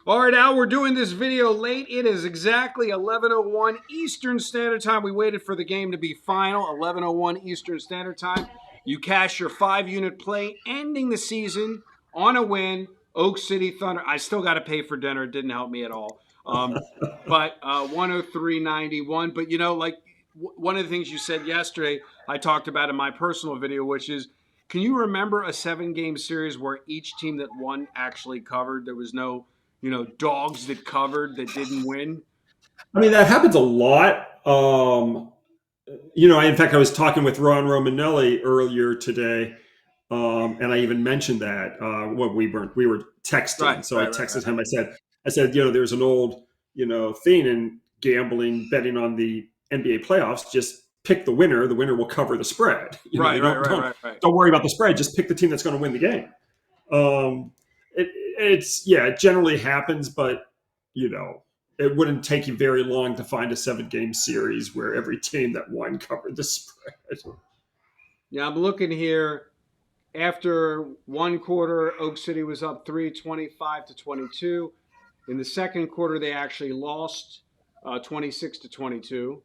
All right, Al, we're doing this video late. It is exactly 11:01 Eastern Standard Time. We waited for the game to be final, 11:01 Eastern Standard Time. You cash your 5-unit play, ending the season on a win. Oak City Thunder. I still got to pay for dinner. It didn't help me at all. But 103.91. But, one of the things you said yesterday, I talked about in my personal video, which is, can you remember a 7-game series where each team that won actually covered? There was no dogs that covered that didn't win. I mean, that happens a lot. In fact, I was talking with Ron Romanelli earlier today, and I even mentioned that. We were texting, Right, so I texted him. I said, there's an old, thing in gambling, betting on the NBA playoffs. Just pick the winner. The winner will cover the spread. Right. Don't worry about the spread. Just pick the team that's going to win the game. It generally happens, but it wouldn't take you very long to find a 7-game series where every team that won covered the spread. Yeah, I'm looking here. After one quarter, Oak City was up 25-22. In the second quarter, they actually lost 26-22.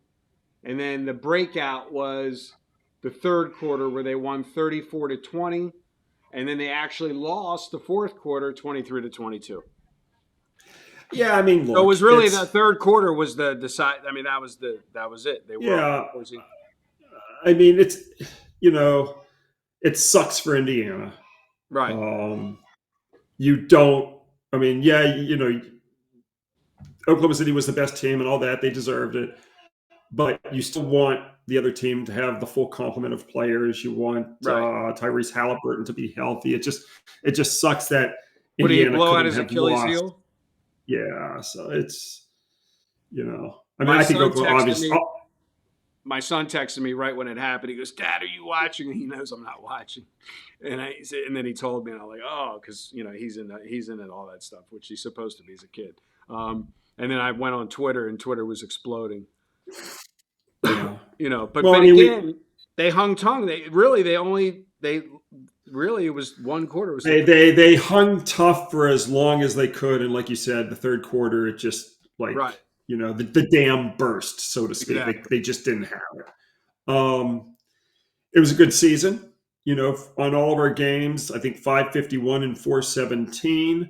And then the breakout was the third quarter where they won 34-20. And then they actually lost the fourth quarter 23-22. Yeah, I mean, look, so it was really the third quarter was the decide. I mean, that was it. They were I mean, it sucks for Indiana, right? You don't. I mean, Oklahoma City was the best team and all that. They deserved it, but you still want the other team to have the full complement of players. You want Tyrese Halliburton to be healthy. It just sucks that Indiana did he blow out his Achilles lost. Heel? Yeah, so it's I think Oklahoma obviously. My son texted me right when it happened. He goes, "Dad, are you watching?" And he knows I'm not watching. And then he told me, and I'm like, "Oh, because he's in it, all that stuff, which he's supposed to be as a kid." And then I went on Twitter, and Twitter was exploding. Yeah. But again, they hung tongue. It was one quarter. They hung tough for as long as they could, and like you said, the third quarter, it just the dam burst, so to speak. Exactly. They just didn't have it. It was a good season, on all of our games. I think 551 and 417.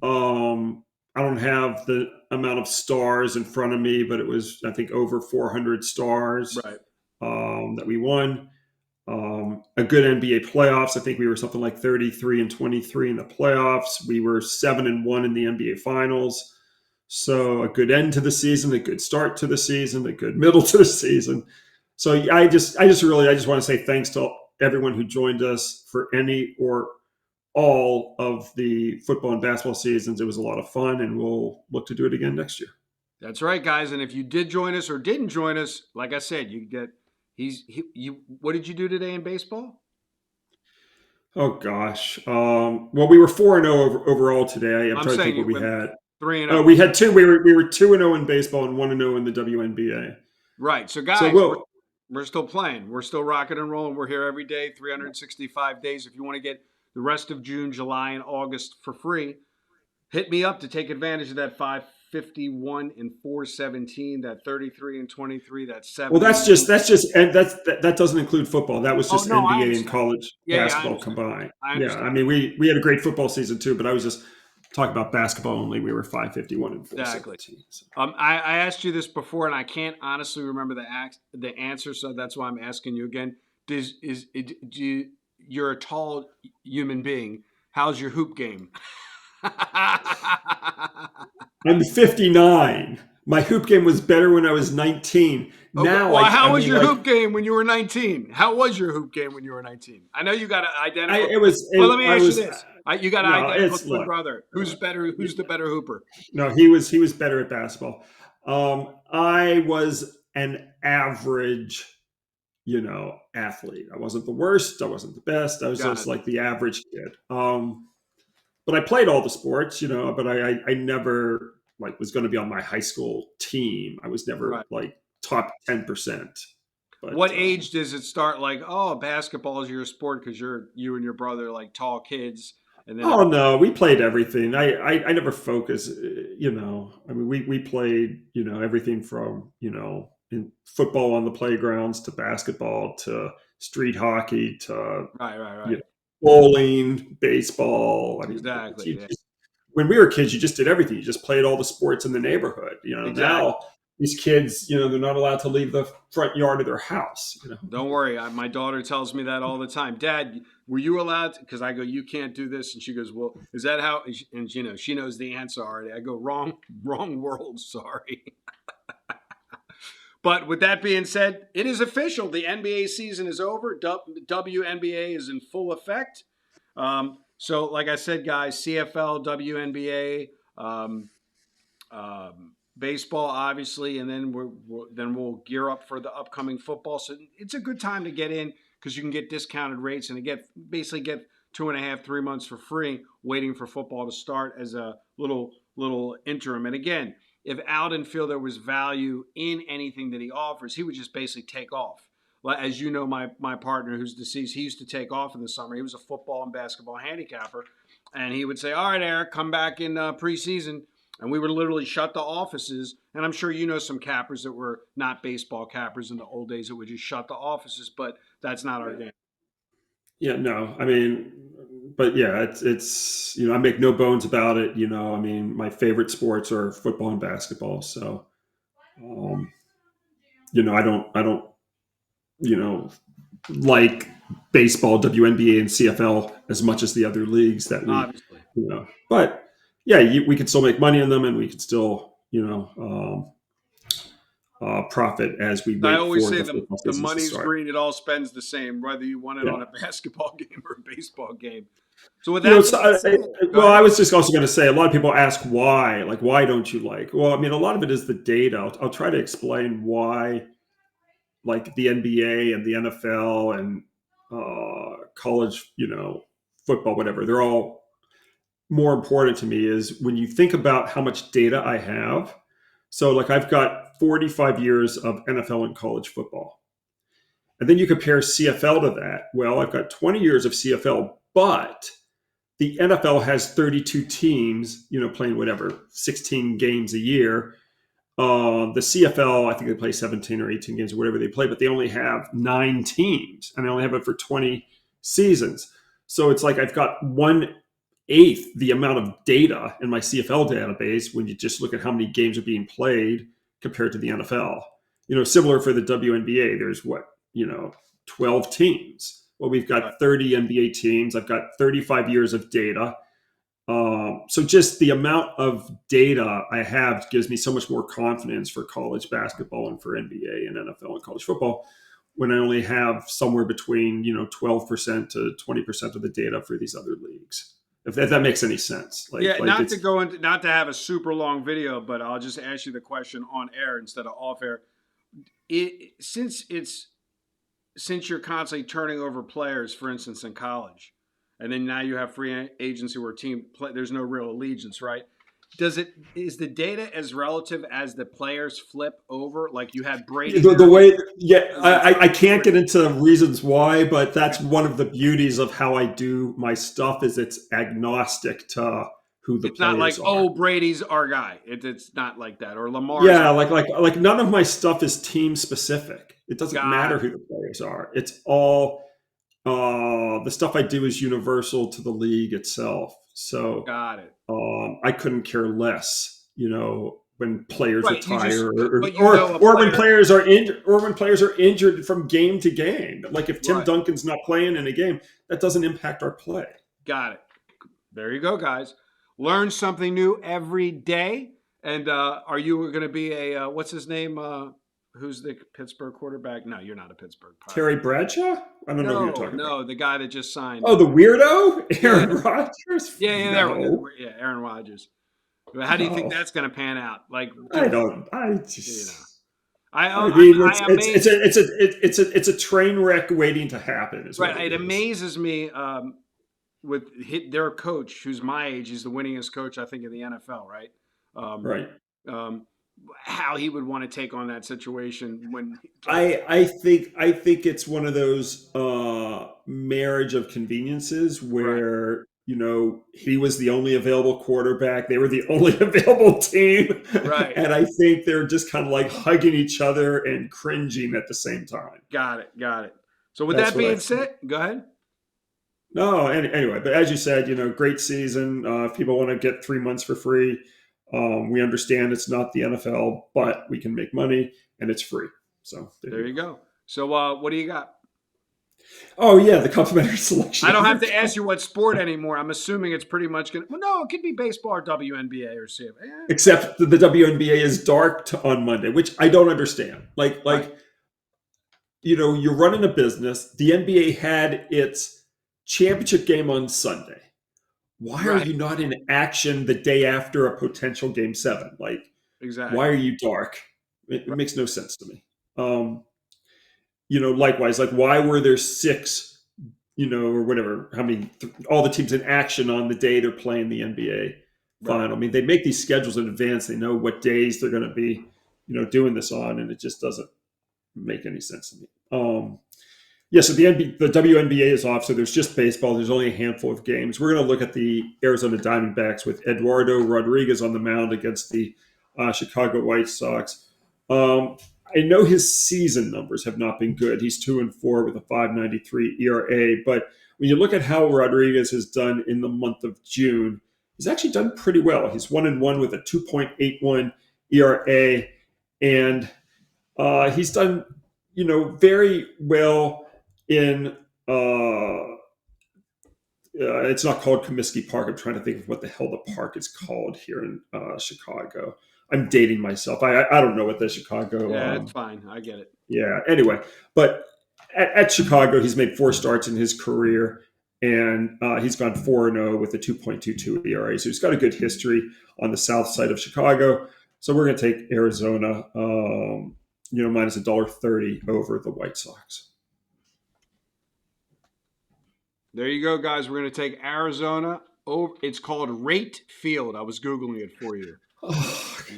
I don't have the amount of stars in front of me, but it was, I think, over 400 stars that we won. A good NBA playoffs. I think we were something like 33 and 23 in the playoffs. We were 7-1 in the NBA finals. So a good end to the season, a good start to the season, a good middle to the season. So I just want to say thanks to everyone who joined us for any or all of the football and basketball seasons. It was a lot of fun, and we'll look to do it again next year. That's right, guys. And if you did join us or didn't join us, like I said, you get what did you do today in baseball? Oh gosh. Well, we were 4-0 overall today. I'm trying to think what we had. 3-0. We had two. We were 2-0 in baseball and 1-0 in the WNBA. Right. So guys, we're still playing. We're still rocking and rolling. We're here every day, 365 days. If you want to get the rest of June, July, and August for free, hit me up to take advantage of that 551 and 417, that 33 and 23, that 7. Well, that doesn't include football. That was just NBA and college basketball combined. I mean, we had a great football season too, but I was just talking about basketball only. We were 551 and 417. Exactly. So. I asked you this before, and I can't honestly remember the answer, so that's why I'm asking you again. You're a tall human being. How's your hoop game? I'm 59. My hoop game was better when I was 19. Now, how was your hoop game when you were 19? How was your hoop game when you were 19? I know you got an identical. Let me ask you this: you got an identical twin brother. Who's better? Who's the better hooper? No, he was better at basketball. I was an average, athlete. I wasn't the worst. I wasn't the best. I was just like the average kid. But I played all the sports, but I never was going to be on my high school team. I was never top 10%. But, what age does it start basketball is your sport because you and your brother tall kids And then Oh no, we played everything. I never focus. I mean, we played everything from in football on the playgrounds to basketball to street hockey to right, right, you right. know bowling, baseball. I mean, Exactly. Yeah. when we were kids, you just did everything. You just played all the sports in the neighborhood. Exactly. Now these kids, they're not allowed to leave the front yard of their house. Don't worry. My daughter tells me that all the time. Dad, were you allowed to? Because I go, you can't do this. And she goes, well, is that how? And she knows the answer already. I go, wrong, wrong world. Sorry. But with that being said, it is official. The NBA season is over. WNBA is in full effect. So, like I said, guys, CFL, WNBA, baseball, obviously, and then we'll gear up for the upcoming football. So it's a good time to get in because you can get discounted rates and basically get 2.5, 3 months for free, waiting for football to start as a little interim. And again, if Al didn't feel there was value in anything that he offers, he would just basically take off. As you know, my partner who's deceased, he used to take off in the summer. He was a football and basketball handicapper, and he would say, "All right, Eric, come back in preseason." And we would literally shut the offices. And I'm sure you know some cappers that were not baseball cappers in the old days that would just shut the offices, but that's not our game. Yeah, no, I mean, but yeah, it's I make no bones about it. I mean, my favorite sports are football and basketball. So, um, I don't, you know, like baseball, WNBA, and CFL as much as the other leagues that Obviously. But yeah, we could still make money on them, and we could still, profit as we I wait always for say the the, football the seasons to money's start. green, it all spends the same, whether you want it Yeah. on a basketball game or a baseball game. So with You know, that so, being said, go well, I ahead. was just also going to say a lot of people ask why, like, why don't you like? Well, I mean, a lot of it is the data. I'll try to explain why, like the NBA and the NFL and college, football, whatever. They're all more important to me is when you think about how much data I have. So, like, I've got 45 years of NFL and college football. And then you compare CFL to that. Well, I've got 20 years of CFL, but the NFL has 32 teams, playing whatever, 16 games a year. The CFL, I think they play 17 or 18 games or whatever they play, but they only have 9 teams and they only have it for 20 seasons. So it's like I've got 1/8 the amount of data in my CFL database when you just look at how many games are being played compared to the NFL. Similar for the WNBA, there's 12 teams. Well, we've Right. got 30 NBA teams. I've got 35 years of data. So just the amount of data I have gives me so much more confidence for college basketball and for NBA and NFL and college football when I only have somewhere between 12% to 20% of the data for these other leagues. If that makes any sense, Yeah, like not to it's go into, not to have a super long video, but I'll just ask you the question on air instead of off air. Since you're constantly turning over players, for instance, in college, and then now you have free agents who are team play, there's no real allegiance, right? Is the data as relative as the players flip over? Like you had Brady the there. way. Yeah, Does it I can't turn get into reasons why, but that's one of the beauties of how I do my stuff is it's agnostic to who the It's not like, players are. oh, Brady's our guy. It's not like that. Or Lamar's Yeah, our like none of my stuff is team specific. It doesn't matter guy. who the players are. It's all the stuff I do is universal to the league itself. So Got it. I couldn't care less, when players Right. You just, retire but you know a when player. players are injured or when players are injured from game to game. Like if Tim Right. Duncan's not playing in a game, that doesn't impact our play. Got it. There you go, guys. Learn something new every day. And are you going to be a what's his name? Who's the Pittsburgh quarterback? No, you're not a Pittsburgh Pirate. Terry Bradshaw? I don't know who you're No, talking about. no, the guy that just signed. Oh, the weirdo? Yeah, Aaron Rodgers? yeah, yeah. There we go. No. Yeah, Aaron Rodgers. How do you think No. that's going to pan out? Like, I just don't. you know, I mean, I amaze. it's a train wreck waiting to happen, is what Right, it it is. amazes me with their coach, who's my age. He's the winningest coach I think in the NFL. Right. Um, Right. um, how he would want to take on that situation when like I think it's one of those marriage of conveniences right where he was the only available quarterback. They were the only available team. Right. And I think they're just kind of like hugging each other and cringing at the same time. Got it. So with That's that what I being think. said, go ahead. No, anyway, but as you said, great season. If people want to get 3 months for free, we understand it's not the NFL, but we can make money and it's free. So There you go. So what do you got? Oh yeah, the complimentary selection. I don't have to ask you what sport anymore. I'm assuming it's pretty much going to. Well, no, it could be baseball or WNBA or CFA. Except the WNBA is dark on Monday, which I don't understand. Right. You're running a business. The NBA had its championship game on Sunday. Why are you not in action the day after a potential game 7? Exactly. Why are you dark? It makes no sense to me. Likewise, why were there 6, or whatever, how many, all the teams in action on the day they're playing the NBA final? I mean, they make these schedules in advance. They know what days they're going to be, doing this on, and it just doesn't make any sense to me. So the WNBA is off, so there's just baseball. There's only a handful of games. We're going to look at the Arizona Diamondbacks with Eduardo Rodriguez on the mound against the Chicago White Sox. I know his season numbers have not been good. He's 2-4 with a 5.93 ERA. But when you look at how Rodriguez has done in the month of June, he's actually done pretty well. He's 1-1 with a 2.81 ERA, and he's done, very well in. It's not called Comiskey Park. I'm trying to think of what the hell the park is called here in Chicago. I'm dating myself. I don't know what the Chicago. Yeah, it's fine. I get it. Yeah. Anyway, but at Chicago, he's made 4 starts in his career, and he's gone 4-0 with a 2.22 ERA. So he's got a good history on the south side of Chicago. So we're going to take Arizona, minus $1.30 over the White Sox. There you go, guys. We're going to take Arizona over. It's called Rate Field. I was Googling it for you.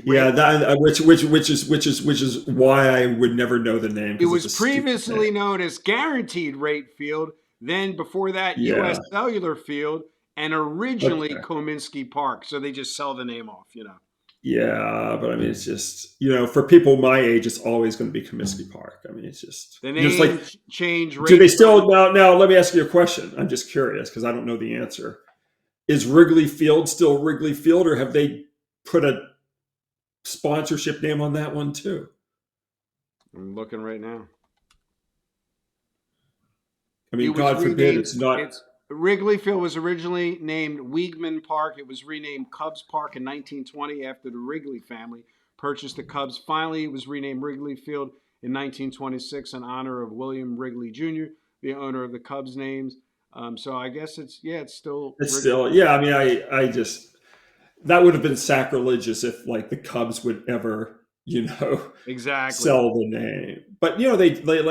Yeah, that which is why I would never know the name. It was previously known as Guaranteed Rate Field. Then before that, U.S. Cellular Field, and originally Comiskey Park. So they just sell the name off, Yeah, but I mean, it's just, for people my age, it's always going to be Comiskey Park. I mean, it's just the name change. Do they still now? Let me ask you a question. I'm just curious because I don't know the answer. Is Wrigley Field still Wrigley Field, or have they put a sponsorship name on that one too? I'm looking right now. I mean, God forbid it's not. Wrigley Field was originally named Weigman Park. It was renamed Cubs Park in 1920 after the Wrigley family purchased the Cubs. Finally, it was renamed Wrigley Field in 1926 in honor of William Wrigley Jr., the owner of the Cubs names. So I guess it's still. It's still, yeah. I mean, I just, that would have been sacrilegious if the Cubs would ever, exactly sell the name. But they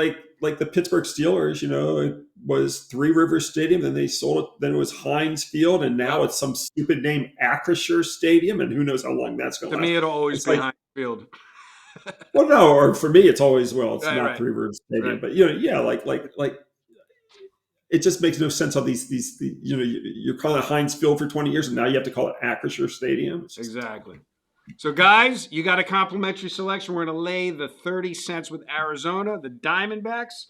like the Pittsburgh Steelers, it was Three Rivers Stadium, then they sold it, then it was Heinz Field, and now it's some stupid name, Acrisure Stadium, and who knows how long that's going to last. To me, it'll always be Heinz Field. Well, no, or for me, it's always, it's not Three Rivers Stadium, but it just makes no sense how these you're calling it Heinz Field for 20 years, and now you have to call it Acrisure Stadium. Exactly. So, guys, you got a complimentary selection. We're going to lay the 30 cents with Arizona, the Diamondbacks,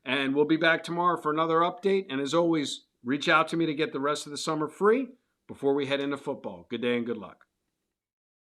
and we'll be back tomorrow for another update. And as always, reach out to me to get the rest of the summer free before we head into football. Good day and good luck.